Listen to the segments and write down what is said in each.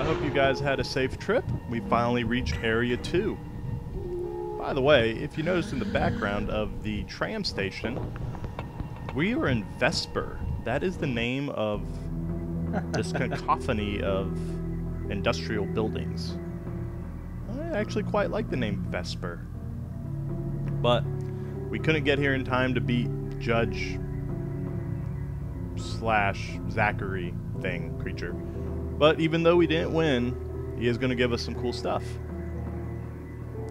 hope you guys had a safe trip. We finally reached Area 2. By the way, if you noticed in the background of the tram station, we are in Vesper. That is the name of this cacophony of industrial buildings. I actually quite like the name Vesper. But we couldn't get here in time to beat Judge / Zachary creature. But even though we didn't win, he is going to give us some cool stuff.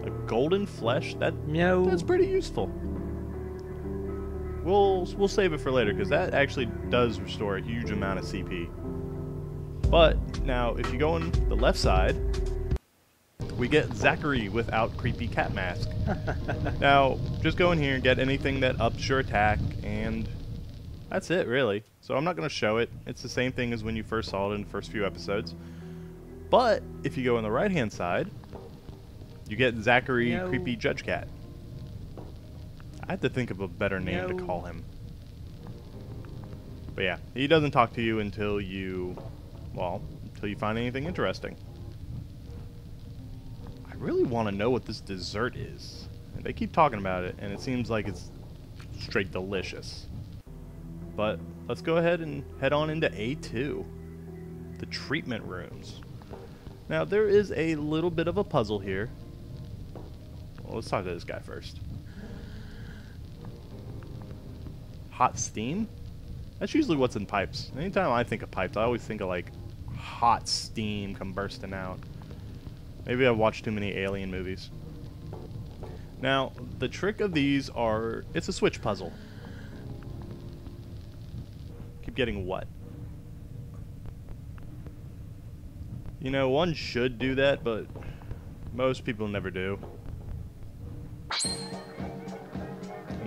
A golden flesh? That's pretty useful. We'll save it for later, because that actually does restore a huge amount of CP. But now, if you go on the left side, we get Zachary without creepy cat mask. Now, just go in here and get anything that ups your attack, and that's it, really. So I'm not going to show it. It's the same thing as when you first saw it in the first few episodes. But if you go on the right-hand side, you get Zachary Creepy Judge Cat. I had to think of a better name to call him. But yeah, he doesn't talk to you until you find anything interesting. I really want to know what this dessert is. They keep talking about it, and it seems like it's straight delicious. But let's go ahead and head on into A2, the treatment rooms. Now, there is a little bit of a puzzle here. Well, let's talk to this guy first. Hot steam? That's usually what's in pipes. Anytime I think of pipes, I always think of like hot steam come bursting out. Maybe I've watched too many alien movies. Now, the trick of these are, it's a switch puzzle. Keep getting what? You know, one should do that, but most people never do.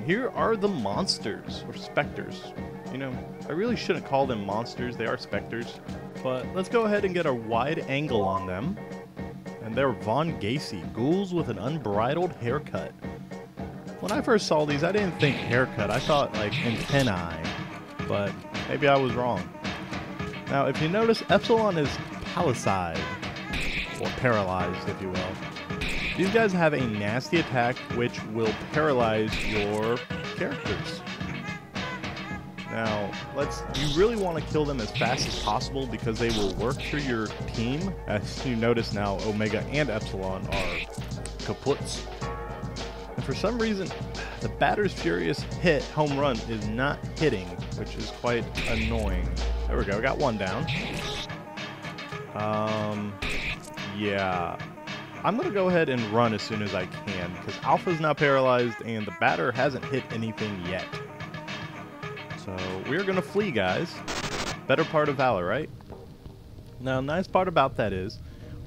Here are the monsters, or specters. You know, I really shouldn't call them monsters, they are specters. But let's go ahead and get a wide angle on them. And they're Von Gacy, ghouls with an unbridled haircut. When I first saw these, I didn't think haircut, I thought like antennae. But maybe I was wrong. Now, if you notice, Epsilon is palisade, or paralyzed, if you will. These guys have a nasty attack which will paralyze your characters. Now, you really want to kill them as fast as possible because they will work through your team. As you notice now, Omega and Epsilon are kaputs. And for some reason, the batter's furious hit home run is not hitting, which is quite annoying. There we go, got one down. Yeah. I'm going to go ahead and run as soon as I can, because Alpha's now paralyzed and the batter hasn't hit anything yet. So, we're going to flee, guys. Better part of valor, right? Now, nice part about that is,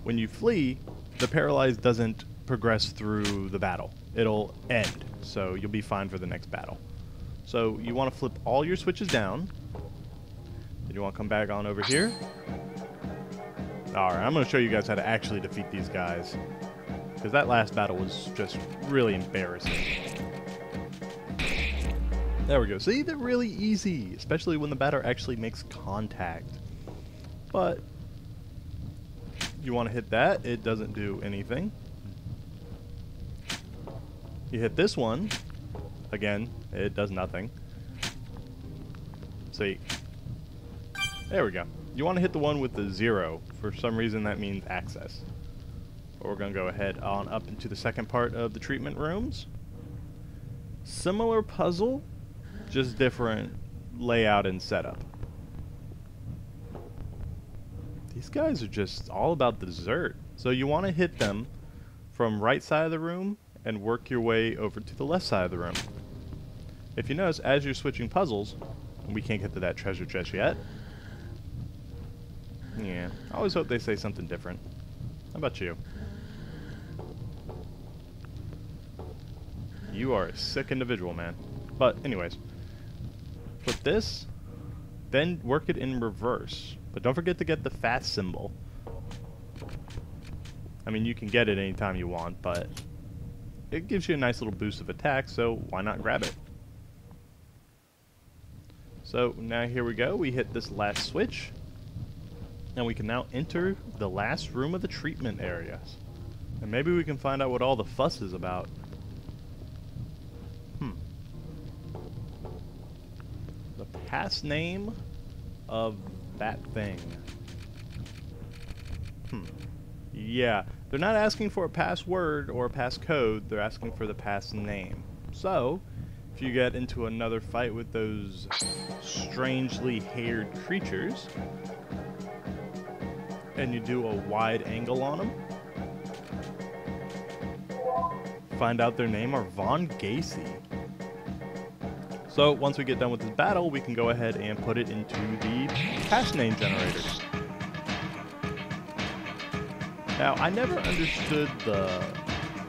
when you flee, the paralyzed doesn't progress through the battle. It'll end, so you'll be fine for the next battle. So, you want to flip all your switches down. Then you want to come back on over here. Alright, I'm going to show you guys how to actually defeat these guys. Because that last battle was just really embarrassing. There we go. See, they're really easy, especially when the batter actually makes contact. But you want to hit that, it doesn't do anything. You hit this one, again, it does nothing. See, there we go. You want to hit the one with the 0. For some reason that means access. But we're going to go ahead on up into the second part of the treatment rooms. Similar puzzle, just different layout and setup. These guys are just all about the dessert. So you want to hit them from right side of the room and work your way over to the left side of the room. If you notice, as you're switching puzzles, and we can't get to that treasure chest yet. Yeah, I always hope they say something different. How about you? You are a sick individual, man. But anyways, flip this, then work it in reverse. But don't forget to get the fast symbol. I mean, you can get it anytime you want, but it gives you a nice little boost of attack, so why not grab it? So now here we go, we hit this last switch. And we can now enter the last room of the treatment areas. And maybe we can find out what all the fuss is about. The past name of that thing. Yeah, they're not asking for a password or a passcode, they're asking for the past name. So, if you get into another fight with those strangely haired creatures, and you do a wide angle on them, find out their name are Von Gacy. So once we get done with this battle, we can go ahead and put it into the past name generator. Now, I never understood the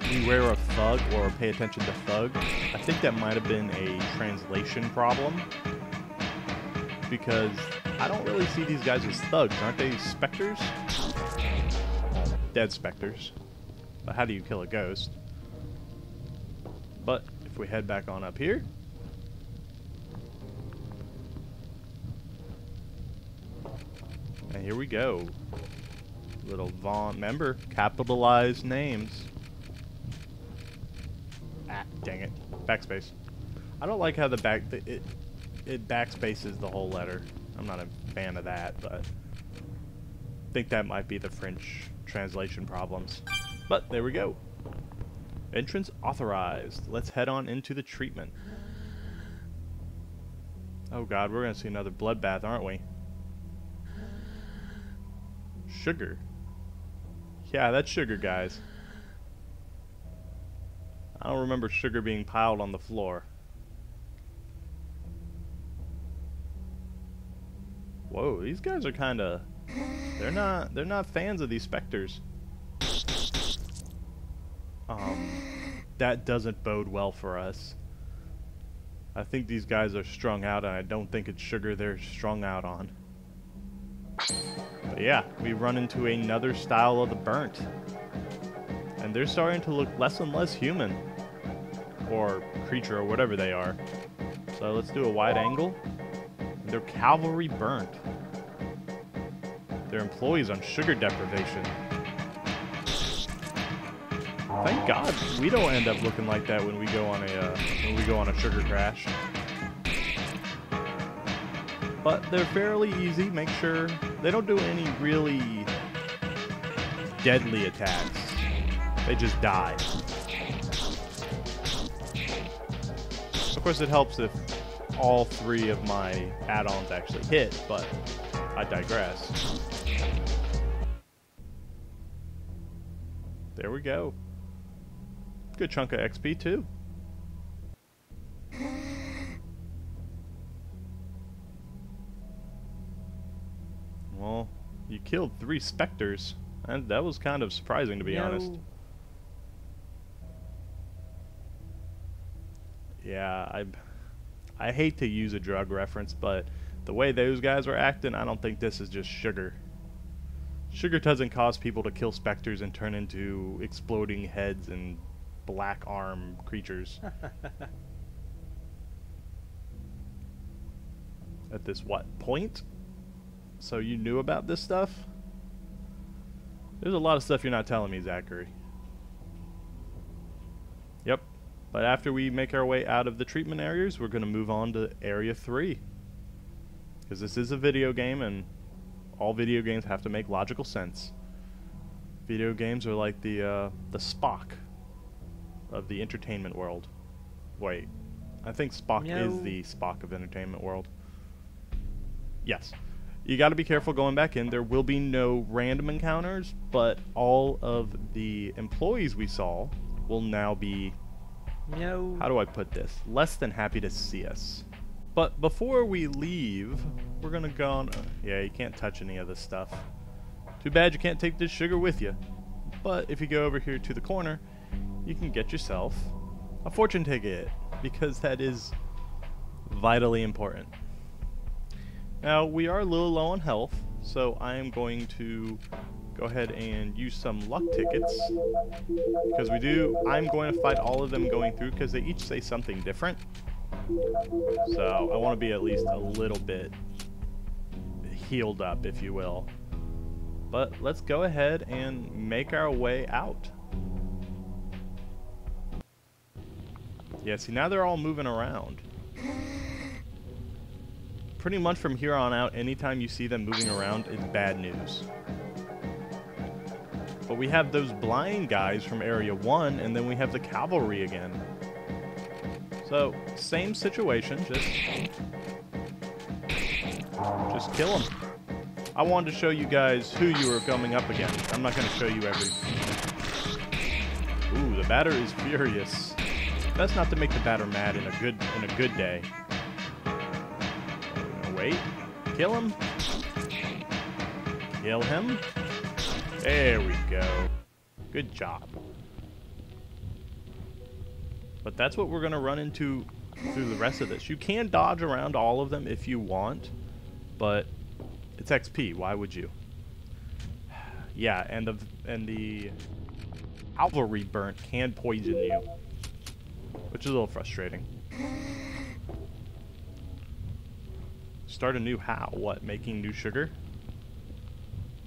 beware of thug or pay attention to thug. I think that might have been a translation problem, because I don't really see these guys as thugs. Aren't they specters? Well, dead specters. But how do you kill a ghost? But if we head back on up here, and here we go. Little Vaughn, remember, capitalized names. Ah, dang it. Backspace. I don't like how the it backspaces the whole letter. I'm not a fan of that, but I think that might be the French translation problems. But there we go. Entrance authorized. Let's head on into the treatment. Oh god, we're gonna see another bloodbath, aren't we? Sugar. Yeah, that's sugar, guys. I don't remember sugar being piled on the floor. Whoa, these guys are kinda... They're not fans of these specters. That doesn't bode well for us. I think these guys are strung out, and I don't think it's sugar they're strung out on. But yeah, we run into another style of the burnt. And they're starting to look less and less human. Or creature, or whatever they are. So let's do a wide angle. They're cavalry burnt. They're employees on sugar deprivation. Thank God we don't end up looking like that when we go on a sugar crash. But they're fairly easy. Make sure they don't do any really deadly attacks. They just die. Of course, it helps if all three of my add-ons actually hit, but I digress. There we go. Good chunk of XP too. Well, you killed 3 specters, and that was kind of surprising, to be honest. Yeah, I hate to use a drug reference, but the way those guys are acting, I don't think this is just sugar. Sugar doesn't cause people to kill specters and turn into exploding heads and black arm creatures. At this what point? So you knew about this stuff? There's a lot of stuff you're not telling me, Zachary. Yep. But after we make our way out of the treatment areas, we're going to move on to Area 3. Because this is a video game, and all video games have to make logical sense. Video games are like the Spock of the entertainment world. Wait, I think Spock is the Spock of entertainment world. Yes. You got to be careful going back in. There will be no random encounters, but all of the employees we saw will now be... How do I put this? Less than happy to see us. But before we leave, we're gonna go on... yeah, you can't touch any of this stuff. Too bad you can't take this sugar with you. But if you go over here to the corner, you can get yourself a fortune ticket, because that is vitally important. Now, we are a little low on health, so I am going to go ahead and use some luck tickets, because I'm going to fight all of them going through, because they each say something different. So I want to be at least a little bit healed up, if you will. But let's go ahead and make our way out. Yeah, see, now they're all moving around. Pretty much from here on out, anytime you see them moving around, it's bad news. But we have those blind guys from Area 1, and then we have the cavalry again. So, same situation, just kill them. I wanted to show you guys who you were coming up against. I'm not going to show you every... Ooh, the batter is furious. That's not to make the batter mad in a good day. Wait. Kill him. Kill him. There we go. Good job. But that's what we're going to run into through the rest of this. You can dodge around all of them if you want, but it's XP. Why would you? Yeah, and the cavalry burnt can poison you, which is a little frustrating. Start anew how? What, making new sugar?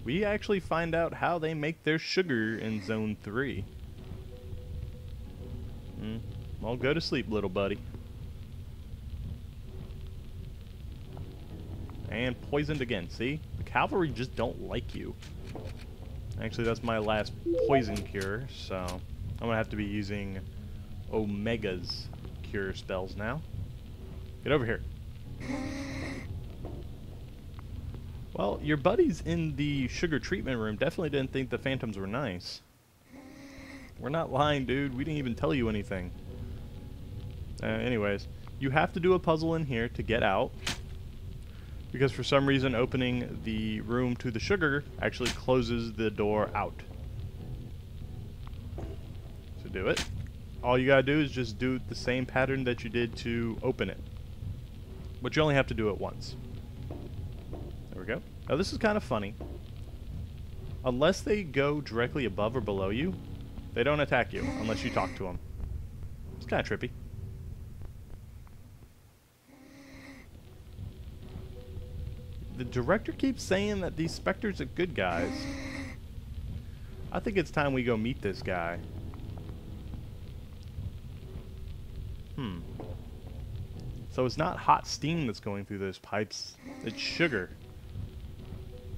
We actually find out how they make their sugar in Zone 3. Well, go to sleep, little buddy. And poisoned again, see? The cavalry just don't like you. Actually, that's my last poison cure, so I'm gonna have to be using Omega's cure spells now. Get over here. Well, your buddies in the sugar treatment room definitely didn't think the phantoms were nice. We're not lying, dude. We didn't even tell you anything. Anyways, you have to do a puzzle in here to get out, because for some reason opening the room to the sugar actually closes the door out. So do it. All you gotta do is just do the same pattern that you did to open it, but you only have to do it once. There we go. Now this is kind of funny. Unless they go directly above or below you, they don't attack you unless you talk to them. It's kind of trippy. The director keeps saying that these specters are good guys. I think it's time we go meet this guy. So it's not hot steam that's going through those pipes. It's sugar.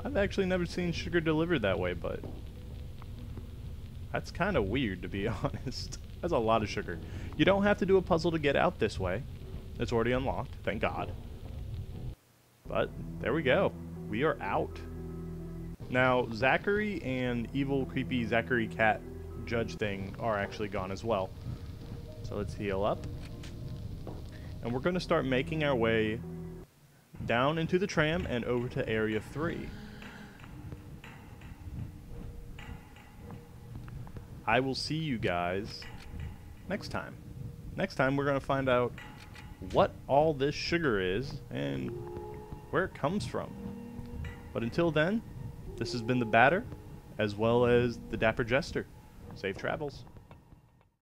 I've actually never seen sugar delivered that way, but that's kind of weird, to be honest. That's a lot of sugar. You don't have to do a puzzle to get out this way. It's already unlocked, thank God. But there we go. We are out. Now, Zachary and evil, creepy Zachary cat judge thing are actually gone as well. So let's heal up. And we're going to start making our way down into the tram and over to Area 3. I will see you guys next time. Next time we're going to find out what all this sugar is and where it comes from. But until then, this has been the Batter, as well as the Dapper Jester. Safe travels.